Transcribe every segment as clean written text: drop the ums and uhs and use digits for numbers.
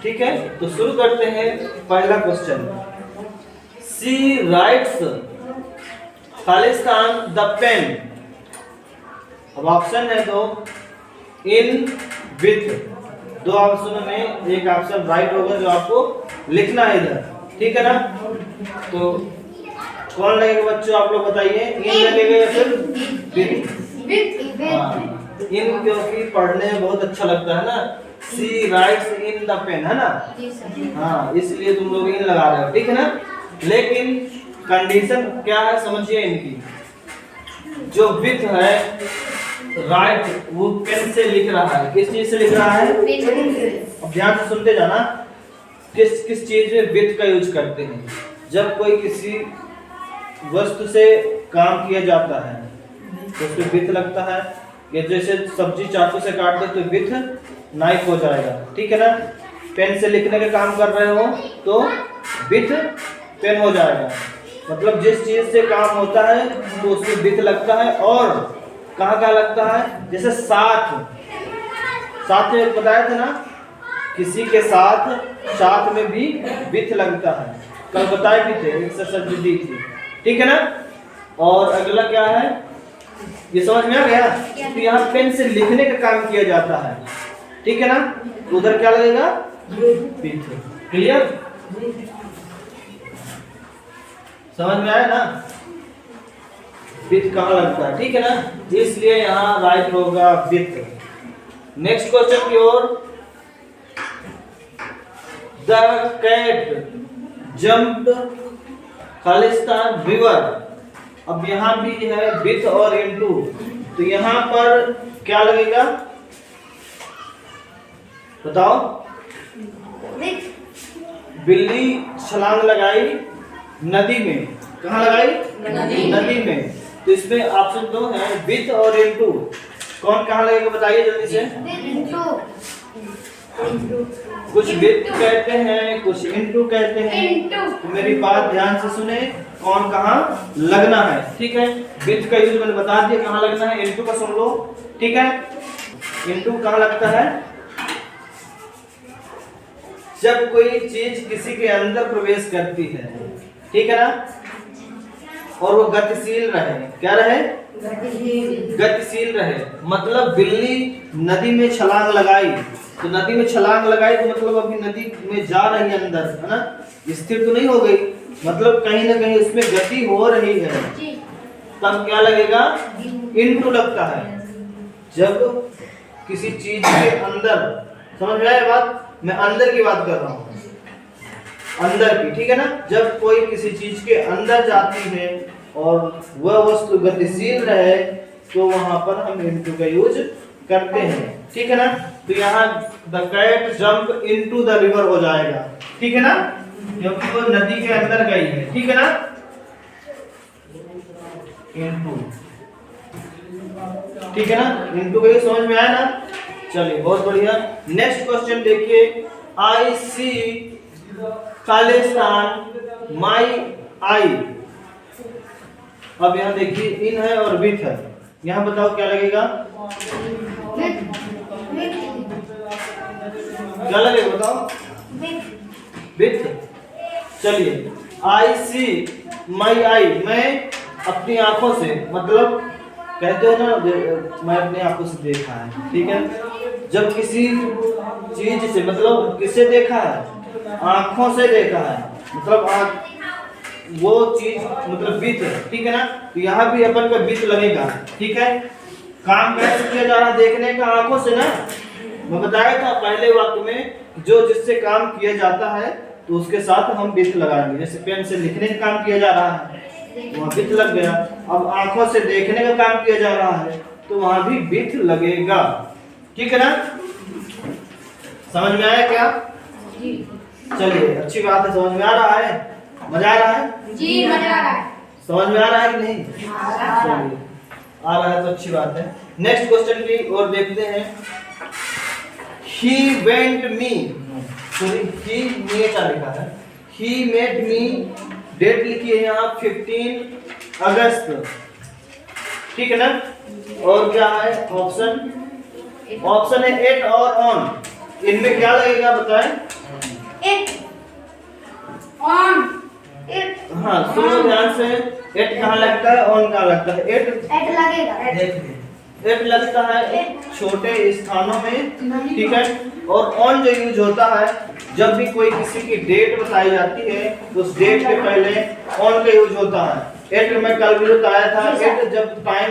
ठीक है, तो शुरू करते हैं। पहला क्वेश्चन, सी राइट्स खालिस्तान द पेन। अब ऑप्शन है दो, इन विथ। दो ऑप्शन में एक ऑप्शन राइट होगा जो आपको लिखना है इधर, ठीक है ना। तो कौन लगेगा बच्चों, आप लोग बताइए, इन लगेगा या फिर विथ? इन, क्योंकि पढ़ने में बहुत अच्छा लगता है ना। सी राइट्स इन द पेन, है ना। हाँ, इसलिए तुम लोग इन लगा रहे हो, ठीक है ना। लेकिन कंडीशन क्या है समझिए इनकी। जो विथ है राइट, वो पेन से लिख रहा है। किस चीज से लिख रहा है? अब ध्यान से सुनते जाना। किस किस चीज में विथ का यूज करते हैं? जब कोई किसी वस्तु से काम किया जाता है तो उसमें विथ लगता है। ये जैसे सब्जी चाकू से काट दो तो विथ नाइफ हो जाएगा, ठीक है ना। पेन से लिखने का काम कर रहे हो तो विथ पेन हो जाएगा। मतलब जिस चीज से काम होता है तो उसमें विथ लगता है। और कहाँ कहाँ लगता है? जैसे साथ में बताया था ना, किसी के साथ में भी विथ लगता है। कल बताए भी थे, एक्सरसाइज दी थी, ठीक है ना। और अगला क्या है, ये समझ में आ गया? तो यहाँ पेन से लिखने का काम किया जाता है, ठीक है ना। तो उधर क्या लगेगा? विथ। क्लियर? समझ में आया ना? विथ कहाँ लगता है, ठीक है ना। इसलिए यहाँ राइट होगा विथ। नेक्स्ट क्वेश्चन की ओर, the cat jumped Khalistan river. अब यहाँ भी है विथ और इनटू, तो यहाँ पर क्या लगेगा बताओ? बिल्ली छलांग लगाई नदी में। कहाँ लगाई? नदी में। तो इसमें ऑप्शन दो है, विथ और इनटू। कौन कहाँ लगेगा बताइए जल्दी से। कुछ विथ कहते हैं, कुछ इनटू कहते हैं। तो मेरी बात ध्यान से सुने, कौन कहाँ लगना है, ठीक है। विथ का यूज मैंने बता दिया कहाँ लगना है, इनटू का सुन लो, ठीक है। इनटू कहाँ लगता है? जब कोई चीज किसी के अंदर प्रवेश करती है, ठीक है ना, और वो गतिशील रहे। क्या रहे? गतिशील रहे। मतलब बिल्ली नदी में छलांग लगाई, तो नदी में छलांग लगाई तो मतलब अभी नदी में जा रही है अंदर, है ना, स्थिर तो नहीं हो गई। मतलब कहीं ना कहीं उसमें गति हो रही है। तब क्या लगेगा? इनटू लगता है। जब किसी चीज के अंदर, समझ में आया बात? मैं अंदर की बात कर रहा हूँ, अंदर की, ठीक है ना। जब कोई किसी चीज के अंदर जाती है और वह वस्तु गतिशील रहे तो वहां पर हम इनटू का यूज करते हैं, ठीक है ना। तो यहाँ the cat jump into the river हो जाएगा, ठीक है ना, क्योंकि वो नदी के अंदर गई है, ठीक है ना। इनटू, ठीक है ना। इनटू का यूज समझ में आया ना? चलिए, बहुत बढ़िया। नेक्स्ट क्वेश्चन देखिए, आई सी खालिस्तान माई आई। अब यहाँ देखिए इन है और विथ है। यहाँ बताओ क्या लगेगा? क्या लगेगा बताओ? विथ। चलिए, आई सी माई आई, मैं अपनी आंखों से, मतलब कहते हो ना, मैं अपनी आंखों से देखा है, ठीक है। जब किसी चीज से, मतलब किससे देखा है? आंखों से देखा है, मतलब वो चीज मतलब विथ, ठीक है ना। तो यहाँ भी अपन का विथ लगेगा, ठीक है। काम कैसे किया जा रहा है? देखने का, आंखों से ना। मैं बताया था पहले वाक्य में, जो जिससे काम किया जाता है तो उसके साथ हम विथ लगाएंगे। जैसे पेन से लिखने का काम किया जा रहा है, वहाँ विथ लग गया। अब आंखों से देखने का काम किया जा रहा है तो वहां भी विथ लगेगा, ठीक है ना। समझ में आया क्या? चलिए, अच्छी बात है। समझ में आ रहा है? मजा आ रहा है? जी, मजा आ रहा है। समझ में आ रहा है कि नहीं? चलिए, आ रहा है तो अच्छी बात है। नेक्स्ट क्वेश्चन की ओर देखते हैं। He went me, sorry, he me क्या लिखा है? He made me, डेट लिखी है यहाँ 15 अगस्त, ठीक है ना। और क्या है ऑप्शन? ऑप्शन है 8 और ऑन। इनमें क्या लगेगा बताएं? It on it. हाँ सुनो ध्यान से, एट कहाँ लगता है, ऑन कहाँ लगता है? एट लगेगा। एट लगता है छोटे स्थानों में, ठीक है। और ऑन जो यूज होता है जब भी कोई किसी की डेट बताई जाती है तो उस डेट के पहले ऑन का यूज होता है। एट में कल भी बताया था, एट जब टाइम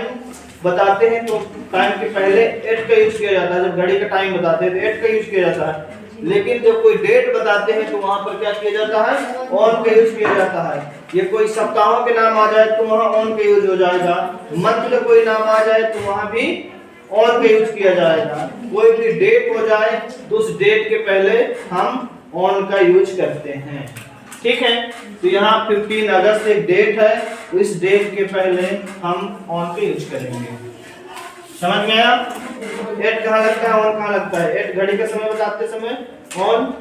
बताते हैं तो टाइम के पहले एट का यूज किया जाता है। जब घड़ी का टाइम बताते हैं तो एट का यूज किया जाता है। लेकिन जब कोई डेट बताते हैं तो वहां पर क्या किया जाता है? ऑन का यूज किया जाता है। ये कोई सप्ताहों के नाम आ जाए तो वहां ऑन का यूज हो जाएगा। मंथ का कोई नाम आ जाए तो वहां भी ऑन का यूज किया जाएगा। कोई भी डेट हो जाए तो उस डेट के पहले हम ऑन का यूज करते हैं, ठीक है। तो यहाँ 15 अगस्त एक डेट है, तो इस डेट के पहले हम ऑन का यूज करेंगे। समझ में आया? एट कहाँ लगता है, ऑन कहाँ लगता है? एट घड़ी का समय बताते समय, ऑन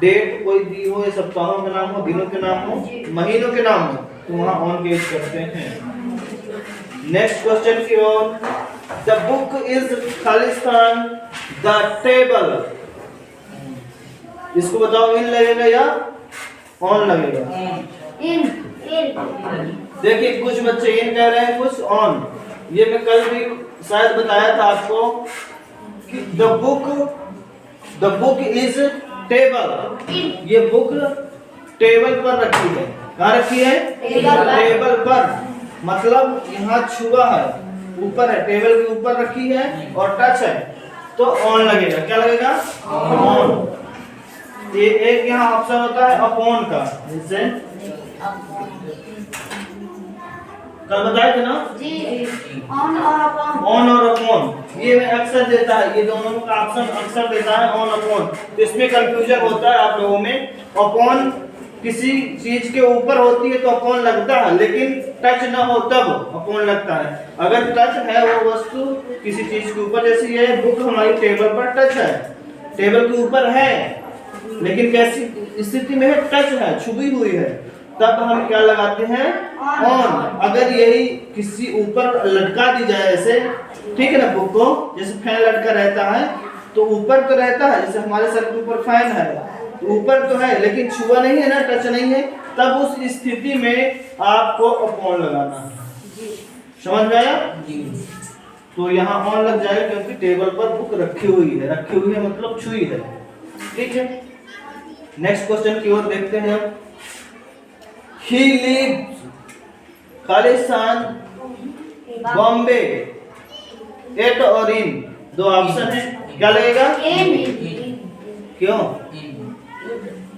डेट कोई दी हो, या सप्ताहों के नाम हो, दिनों के नाम हो, महीनों के नाम हो, तो वहाँ ऑन का यूज करते हैं। नेक्स्ट क्वेश्चन की ओर। The book is Khalistan, the table. इसको बताओ, इन लगेगा या ऑन लगेगा? इन। देखिए कुछ बच्चे इन कह रहे हैं, कुछ ऑन। ये मैं कल भी शायद बताया था आपको कि द बुक इज टेबल। ये बुक टेबल पर रखी है। कहाँ रखी है? टेबल पर। मतलब यहाँ छुआ है, ऊपर है, टेबल के ऊपर रखी है और टच है, तो ऑन लगेगा। क्या लगेगा? ऑन। ये एक यहाँ ऑप्शन होता है अपॉन का, जैसे कल बताए थे ना जी, ऑन और अपॉन। ऑन और अपॉन ये में अक्सर देता है, ये दोनों का ऑप्शन अक्सर देता है ऑन अपॉन। तो इसमें कंफ्यूजन होता है आप लोगों में। अपॉन किसी चीज के ऊपर होती है तो अपॉन लगता है, लेकिन टच ना हो तब अपॉन लगता है। अगर टच है वो वस्तु किसी चीज के ऊपर, जैसे ये बुक हमारी टेबल पर टच है, टेबल के ऊपर है, लेकिन कैसी स्थिति में है? टच है, छुपी हुई है, तब हम क्या लगाते हैं? ऑन। अगर यही किसी ऊपर लटका दी जाए ऐसे, ठीक है ना, बुक को जैसे फैन लटका रहता है तो ऊपर तो रहता है, जैसे हमारे सर के ऊपर फैन है तो ऊपर तो है लेकिन छुआ नहीं है ना, टच नहीं है, तब उस स्थिति में आपको अपॉन लगाना है। समझ में आया? तो यहाँ ऑन लग जाएगा क्योंकि टेबल पर बुक रखी हुई है। रखी हुई है मतलब छुई है, ठीक है। नेक्स्ट क्वेश्चन की ओर देखते हैं। He lives खालिस्तान, बॉम्बे, एट और इन, दो ऑप्शन है। क्या लगेगा? क्यों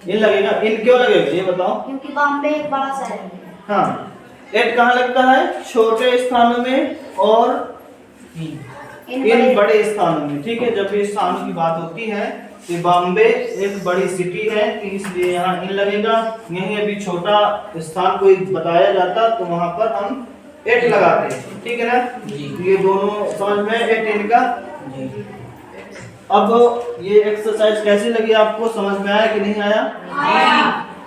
इन लगेगा? इन क्यों लगेगा ये बताओ? क्योंकि बॉम्बे एक बड़ा शहर है। हाँ, एट कहाँ लगता है? छोटे स्थानों में, और इन बड़े स्थानों में, ठीक है। जब भी स्थानों की बात होती है कि बॉम्बे एक बड़ी सिटी है तो इसलिए यहाँ इन लगेगा। यहीं अभी छोटा स्थान कोई बताया जाता तो वहां पर हम एट लगाते हैं, ठीक है ना। ये दोनों समझ में, एट इन का। अब ये एक्सरसाइज कैसी लगी आपको? समझ में आया कि नहीं आया?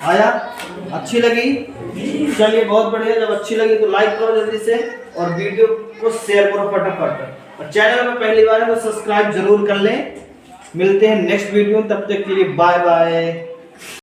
आया? अच्छी लगी? चलिए बहुत बढ़िया। जब अच्छी लगी तो लाइक करो जल्दी से, और वीडियो को शेयर करो फटाफट, और चैनल में पहली बार है तो सब्सक्राइब जरूर कर लें। मिलते हैं नेक्स्ट वीडियो, तब तक के लिए बाय बाय।